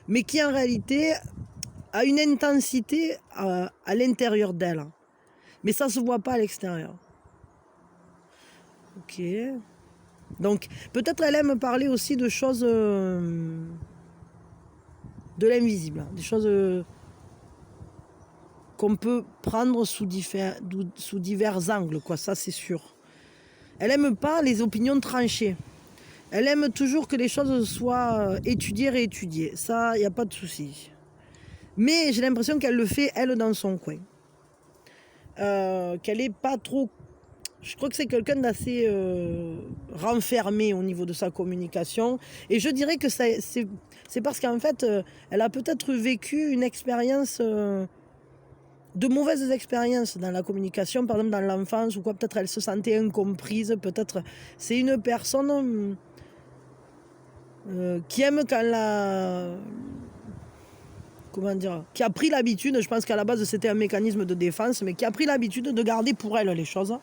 mais qui en réalité a une intensité à l'intérieur d'elle. Mais ça ne se voit pas à l'extérieur. Ok. Donc peut-être elle aime parler aussi de choses de l'invisible, des choses qu'on peut prendre sous divers angles, quoi. Ça c'est sûr. Elle aime pas les opinions tranchées. Elle aime toujours que les choses soient étudiées, réétudiées. Ça, il n'y a pas de souci. Mais j'ai l'impression qu'elle le fait, elle, dans son coin. Qu'elle n'est pas trop... Je crois que c'est quelqu'un d'assez renfermé au niveau de sa communication. Et je dirais que c'est parce qu'en fait, elle a peut-être vécu une expérience... de mauvaises expériences dans la communication, par exemple dans l'enfance, ou quoi, peut-être elle se sentait incomprise, peut-être c'est une personne qui aime quand la... Comment dire, qui a pris l'habitude, je pense qu'à la base c'était un mécanisme de défense, mais qui a pris l'habitude de garder pour elle les choses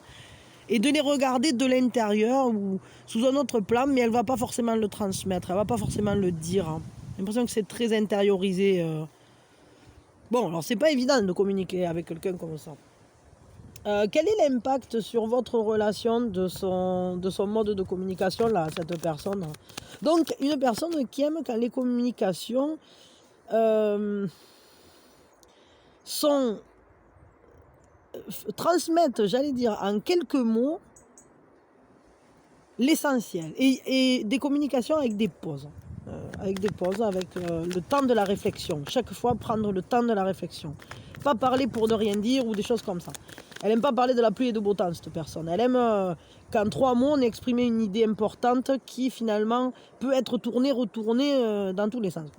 et de les regarder de l'intérieur ou sous un autre plan, mais elle ne va pas forcément le transmettre, elle ne va pas forcément le dire. J'ai l'impression que c'est très intériorisé. Bon, alors c'est pas évident de communiquer avec quelqu'un comme ça. Quel est l'impact sur votre relation de son mode de communication, là, cette personne? Donc, une personne qui aime quand les communications transmettent, j'allais dire, en quelques mots, l'essentiel. Et des communications avec des pauses. Avec le temps de la réflexion. Chaque fois, prendre le temps de la réflexion. Pas parler pour ne rien dire ou des choses comme ça. Elle n'aime pas parler de la pluie et de beau temps, cette personne. Elle aime qu'en 3 mots, on exprime une idée importante qui, finalement, peut être tournée, retournée dans tous les sens.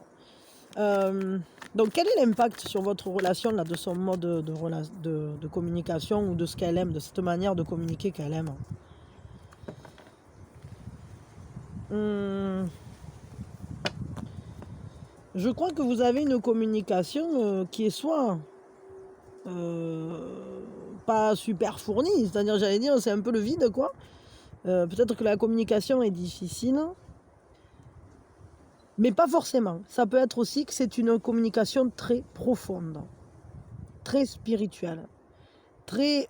Donc, quel est l'impact sur votre relation là, de son mode de communication ou de ce qu'elle aime, de cette manière de communiquer qu'elle aime? Je crois que vous avez une communication qui est soit pas super fournie, c'est-à-dire, j'allais dire, c'est un peu le vide, quoi. Peut-être que la communication est difficile, mais pas forcément. Ça peut être aussi que c'est une communication très profonde, très spirituelle, très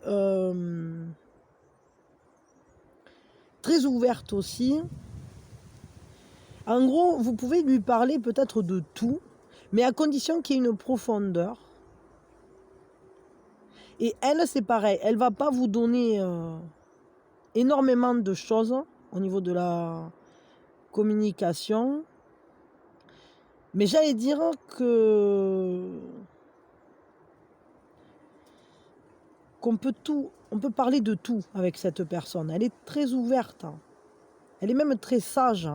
ouverte aussi. En gros, vous pouvez lui parler peut-être de tout, mais à condition qu'il y ait une profondeur. Et elle, c'est pareil. Elle ne va pas vous donner énormément de choses. au niveau de la communication. Mais j'allais dire qu'on peut on peut parler de tout avec cette personne. Elle est très ouverte. Elle est même très sage.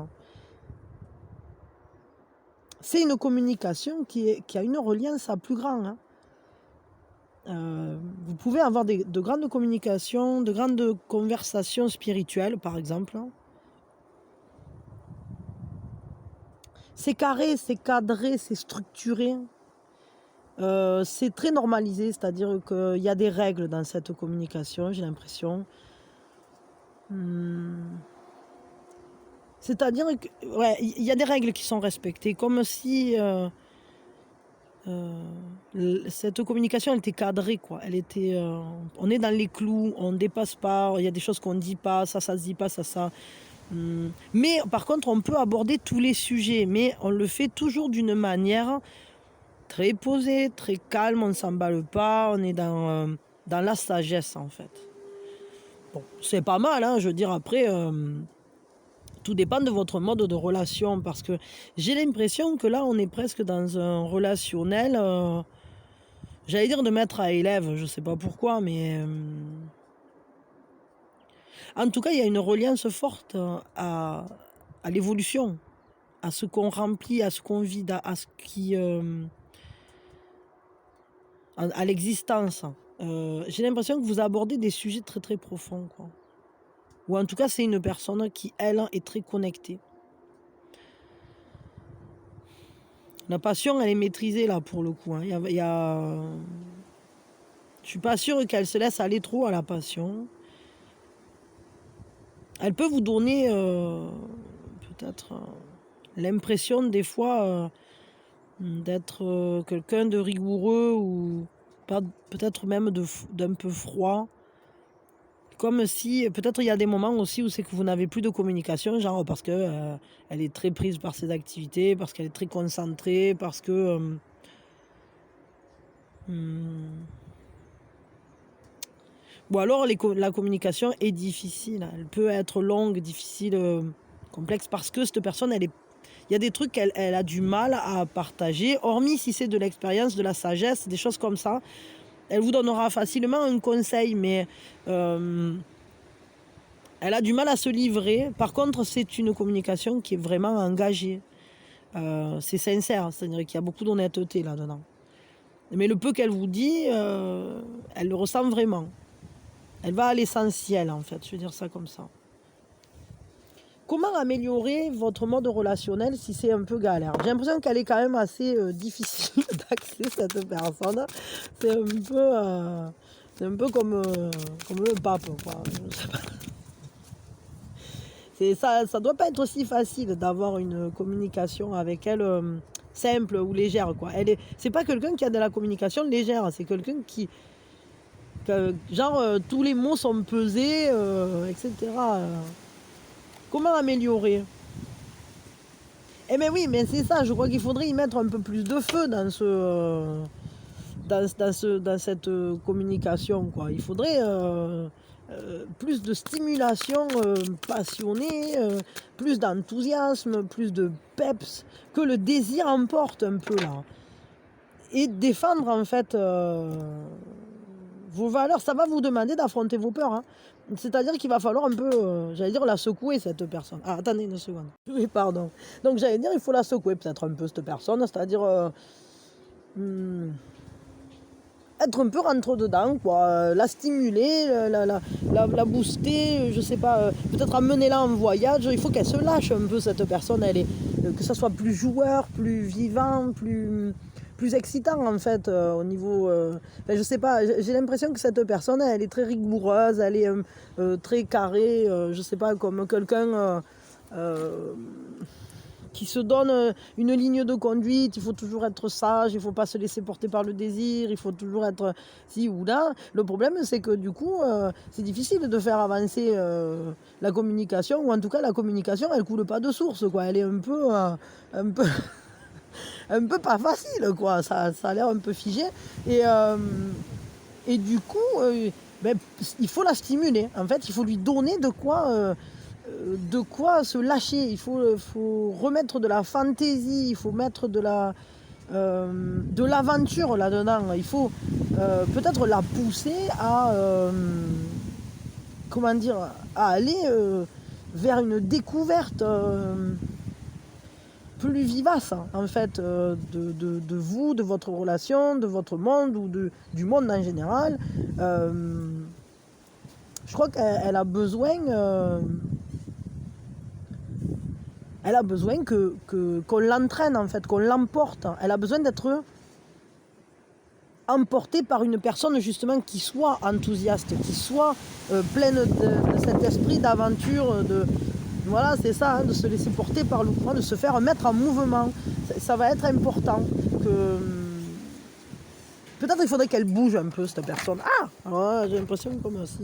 C'est une communication qui a une reliance à plus grand. Vous pouvez avoir de grandes communications, de grandes conversations spirituelles, par exemple. C'est carré, c'est cadré, c'est structuré. C'est très normalisé, c'est-à-dire qu'il y a des règles dans cette communication, j'ai l'impression. C'est-à-dire que, ouais, il y a des règles qui sont respectées, comme si cette communication, elle était cadrée, quoi. Elle était, on est dans les clous, on ne dépasse pas, il y a des choses qu'on ne dit pas, ça se dit pas, ça. Mais par contre, on peut aborder tous les sujets, mais on le fait toujours d'une manière très posée, très calme, on ne s'emballe pas, on est dans la sagesse, en fait. Bon, c'est pas mal, hein, je veux dire, après, tout dépend de votre mode de relation, parce que j'ai l'impression que là, on est presque dans un relationnel, j'allais dire de maître à élève, je sais pas pourquoi, mais... en tout cas, il y a une reliance forte à l'évolution, à ce qu'on remplit, à ce qu'on vide, à ce qui... à l'existence. J'ai l'impression que vous abordez des sujets très très profonds, quoi. Ou en tout cas, c'est une personne qui, elle, est très connectée. La passion, elle est maîtrisée, là, pour le coup. Je suis pas sûre qu'elle se laisse aller trop à la passion. Elle peut vous donner peut-être l'impression, des fois, d'être quelqu'un de rigoureux ou peut-être même d'un peu froid. Comme si, peut-être il y a des moments aussi où c'est que vous n'avez plus de communication, genre parce que elle est très prise par ses activités, parce qu'elle est très concentrée, parce que... Ou alors la communication est difficile, elle peut être longue, difficile, complexe, parce que cette personne, il y a des trucs qu'elle a du mal à partager, hormis si c'est de l'expérience, de la sagesse, des choses comme ça. Elle vous donnera facilement un conseil, mais elle a du mal à se livrer. Par contre, c'est une communication qui est vraiment engagée. C'est sincère, c'est-à-dire qu'il y a beaucoup d'honnêteté là-dedans. Mais le peu qu'elle vous dit, elle le ressent vraiment. Elle va à l'essentiel, en fait, je veux dire ça comme ça. Comment améliorer votre mode relationnel si c'est un peu galère? J'ai l'impression qu'elle est quand même assez difficile d'accès, cette personne. C'est un peu comme le pape, quoi. Je sais pas. Ça doit pas être aussi facile d'avoir une communication avec elle simple ou légère, quoi. C'est pas quelqu'un qui a de la communication légère, c'est quelqu'un qui... tous les mots sont pesés, etc. Comment améliorer? Eh bien oui, mais c'est ça, je crois qu'il faudrait y mettre un peu plus de feu dans cette communication, quoi. Il faudrait plus de stimulation passionnée, plus d'enthousiasme, plus de peps, que le désir emporte un peu là. Et défendre en fait vos valeurs, ça va vous demander d'affronter vos peurs, hein. C'est-à-dire qu'il va falloir un peu, j'allais dire, la secouer, cette personne. Ah, attendez une seconde. Oui, pardon. Donc, j'allais dire, il faut la secouer peut-être un peu, cette personne. C'est-à-dire être un peu rentre-dedans, quoi. La stimuler, la booster, je sais pas. Peut-être emmener-la en voyage. Il faut qu'elle se lâche un peu, cette personne. Que ça soit plus joueur, plus vivant, plus excitant en fait au niveau je sais pas, j'ai l'impression que cette personne elle est très rigoureuse, elle est très carrée, je sais pas, comme quelqu'un qui se donne une ligne de conduite. Il faut toujours être sage, il faut pas se laisser porter par le désir, il faut toujours être ci ou là. Le problème c'est que du coup c'est difficile de faire avancer la communication, ou en tout cas la communication elle coule pas de source, quoi. Elle est un peu un peu pas facile, quoi. Ça a l'air un peu figé. Et du coup, il faut la stimuler. En fait, il faut lui donner de quoi de quoi se lâcher. Il faut remettre de la fantaisie, il faut mettre de l'aventure là-dedans. Il faut peut-être la pousser à comment dire, à aller vers une découverte plus vivace en fait de vous, de votre relation, de votre monde ou du monde en général. Je crois qu'elle a besoin qu'on l'entraîne en fait, qu'on l'emporte. Elle a besoin d'être emportée par une personne justement qui soit enthousiaste, qui soit pleine de cet esprit d'aventure, voilà, c'est ça, hein, de se laisser porter par le courant, de se faire mettre en mouvement. Ça va être important que peut-être il faudrait qu'elle bouge un peu cette personne. Ah, j'ai l'impression comme aussi.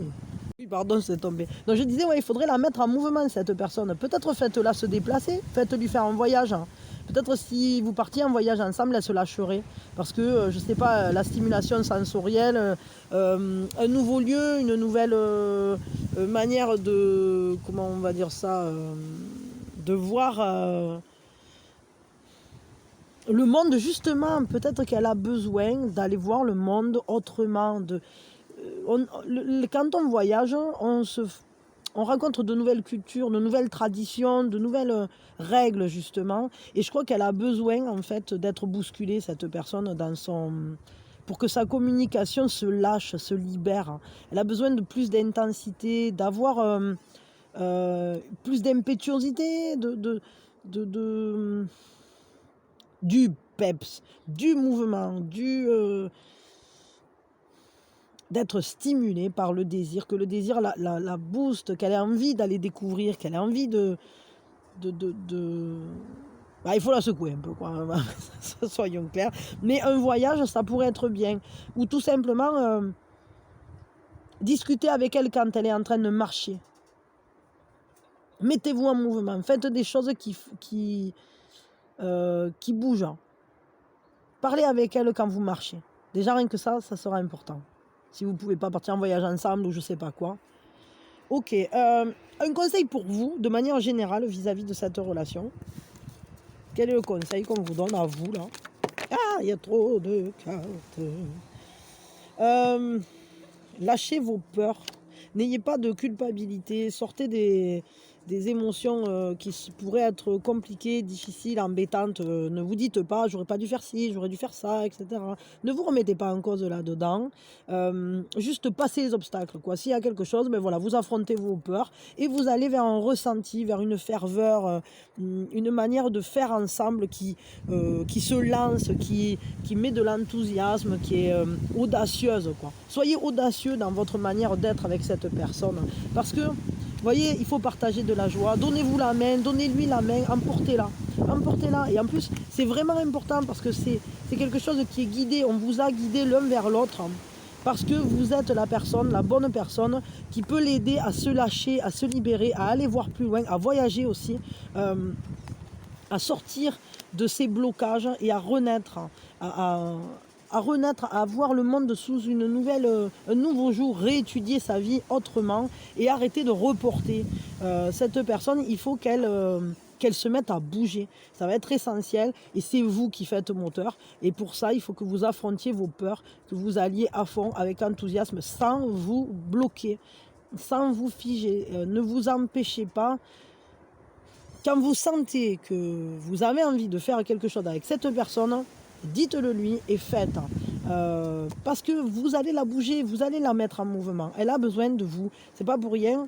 Oui, pardon, c'est tombé. Donc je disais, ouais, il faudrait la mettre en mouvement, cette personne. Peut-être faites-la se déplacer, faites-lui faire un voyage. Peut-être si vous partiez en voyage ensemble, elle se lâcherait. Parce que, je sais pas, la stimulation sensorielle, un nouveau lieu, une nouvelle manière de, comment on va dire ça, de voir le monde, justement. Peut-être qu'elle a besoin d'aller voir le monde autrement, quand on voyage, on rencontre de nouvelles cultures, de nouvelles traditions, de nouvelles règles justement. Et je crois qu'elle a besoin en fait d'être bousculée, cette personne, pour que sa communication se lâche, se libère. Elle a besoin de plus d'intensité, d'avoir plus d'impétuosité, du peps, du mouvement, d'être stimulée par le désir, que le désir la booste, qu'elle ait envie d'aller découvrir, qu'elle ait envie Bah, il faut la secouer un peu, quoi, soyons clairs. Mais un voyage, ça pourrait être bien. Ou tout simplement discuter avec elle quand elle est en train de marcher. Mettez-vous en mouvement, faites des choses qui bougent. Parlez avec elle quand vous marchez. Déjà, rien que ça sera important. Si vous ne pouvez pas partir en voyage ensemble ou je ne sais pas quoi. Ok, un conseil pour vous, de manière générale, vis-à-vis de cette relation. Quel est le conseil qu'on vous donne à vous, là? Ah, il y a trop de cartes. Lâchez vos peurs. N'ayez pas de culpabilité. Sortez des émotions qui pourraient être compliquées, difficiles, embêtantes. Ne vous dites pas, j'aurais pas dû faire ci, j'aurais dû faire ça, etc. Ne vous remettez pas en cause là-dedans. Juste passez les obstacles, quoi. S'il y a quelque chose, ben voilà, vous affrontez vos peurs et vous allez vers un ressenti, vers une ferveur, une manière de faire ensemble qui se lance, qui met de l'enthousiasme, qui est audacieuse, quoi. Soyez audacieux dans votre manière d'être avec cette personne. Parce que vous voyez, il faut partager de la joie. Donnez-vous la main, donnez-lui la main, emportez-la. Emportez-la. Et en plus, c'est vraiment important parce que c'est quelque chose qui est guidé. On vous a guidé l'un vers l'autre. Parce que vous êtes la personne, la bonne personne qui peut l'aider à se lâcher, à se libérer, à aller voir plus loin, à voyager aussi, à sortir de ses blocages et à renaître, à voir le monde sous un nouveau jour, réétudier sa vie autrement et arrêter de reporter. Cette personne, il faut qu'elle se mette à bouger. Ça va être essentiel et c'est vous qui faites moteur. Et pour ça, il faut que vous affrontiez vos peurs, que vous alliez à fond avec enthousiasme sans vous bloquer, sans vous figer. Ne vous empêchez pas. Quand vous sentez que vous avez envie de faire quelque chose avec cette personne, dites-le lui et faites. Parce que vous allez la bouger, vous allez la mettre en mouvement. Elle a besoin de vous. C'est pas pour rien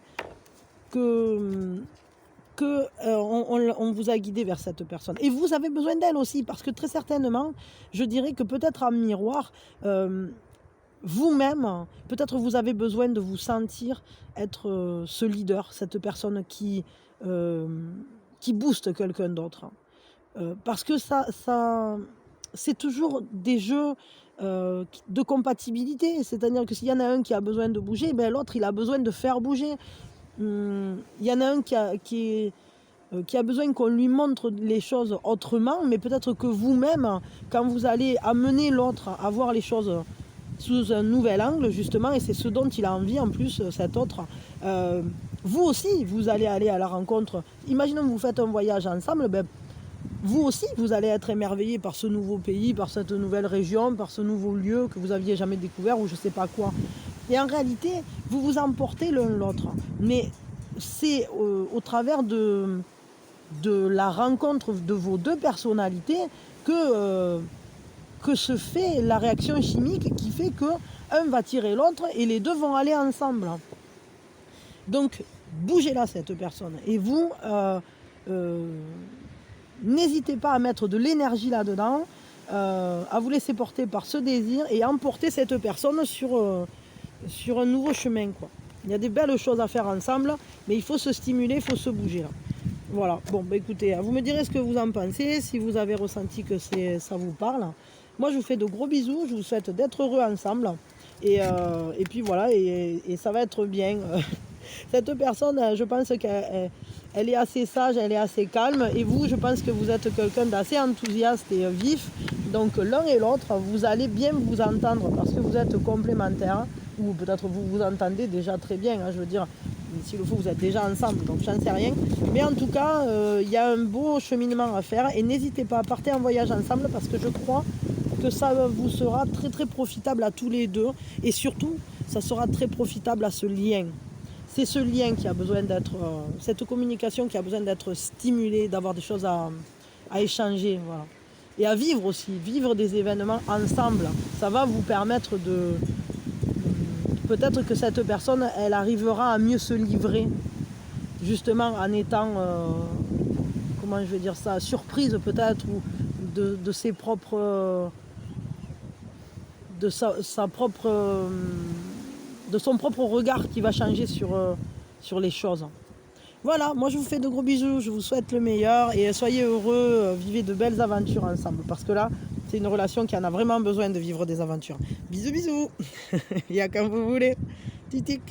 on vous a guidé vers cette personne. Et vous avez besoin d'elle aussi, parce que très certainement, je dirais que peut-être en miroir, vous-même, peut-être vous avez besoin de vous sentir être ce leader, cette personne qui booste quelqu'un d'autre. Parce que ça c'est toujours des jeux de compatibilité. C'est-à-dire que s'il y en a un qui a besoin de bouger, ben l'autre, il a besoin de faire bouger. Il y en a un qui a besoin qu'on lui montre les choses autrement, mais peut-être que vous-même, quand vous allez amener l'autre à voir les choses sous un nouvel angle, justement, et c'est ce dont il a envie en plus, cet autre, vous aussi, vous allez aller à la rencontre. Imaginons que vous faites un voyage ensemble, ben, vous aussi, vous allez être émerveillé par ce nouveau pays, par cette nouvelle région, par ce nouveau lieu que vous n'aviez jamais découvert ou je ne sais pas quoi. Et en réalité, vous vous emportez l'un l'autre. Mais c'est au travers de la rencontre de vos deux personnalités que se fait la réaction chimique qui fait qu'un va tirer l'autre et les deux vont aller ensemble. Donc, bougez-la cette personne. Et vous, n'hésitez pas à mettre de l'énergie là-dedans, à vous laisser porter par ce désir et emporter cette personne sur un nouveau chemin, quoi. Il y a des belles choses à faire ensemble, mais il faut se stimuler, il faut se bouger là. Voilà, bon, bah écoutez, vous me direz ce que vous en pensez, si vous avez ressenti que ça vous parle. Moi, je vous fais de gros bisous, je vous souhaite d'être heureux ensemble. Et puis voilà, et ça va être bien. Cette personne, je pense qu'elle est assez sage, elle est assez calme. Et vous, je pense que vous êtes quelqu'un d'assez enthousiaste et vif. Donc l'un et l'autre, vous allez bien vous entendre parce que vous êtes complémentaires. Ou peut-être vous vous entendez déjà très bien, hein, je veux dire. S'il le faut, vous êtes déjà ensemble, donc j'en sais rien. Mais en tout cas, il y a un beau cheminement à faire. Et n'hésitez pas à partir en voyage ensemble parce que je crois que ça vous sera très très profitable à tous les deux. Et surtout, ça sera très profitable à ce lien. C'est ce lien qui a besoin d'être, cette communication qui a besoin d'être stimulée, d'avoir des choses à échanger. Voilà. Et à vivre aussi, vivre des événements ensemble. Ça va vous permettre de... Peut-être que cette personne, elle arrivera à mieux se livrer, justement en étant, comment je vais dire ça, surprise peut-être, ou de ses propres... de son propre regard qui va changer sur les choses. Voilà, moi je vous fais de gros bisous, je vous souhaite le meilleur et soyez heureux, vivez de belles aventures ensemble parce que là, c'est une relation qui en a vraiment besoin de vivre des aventures. Bisous, bisous. Il y a quand vous voulez. Titic.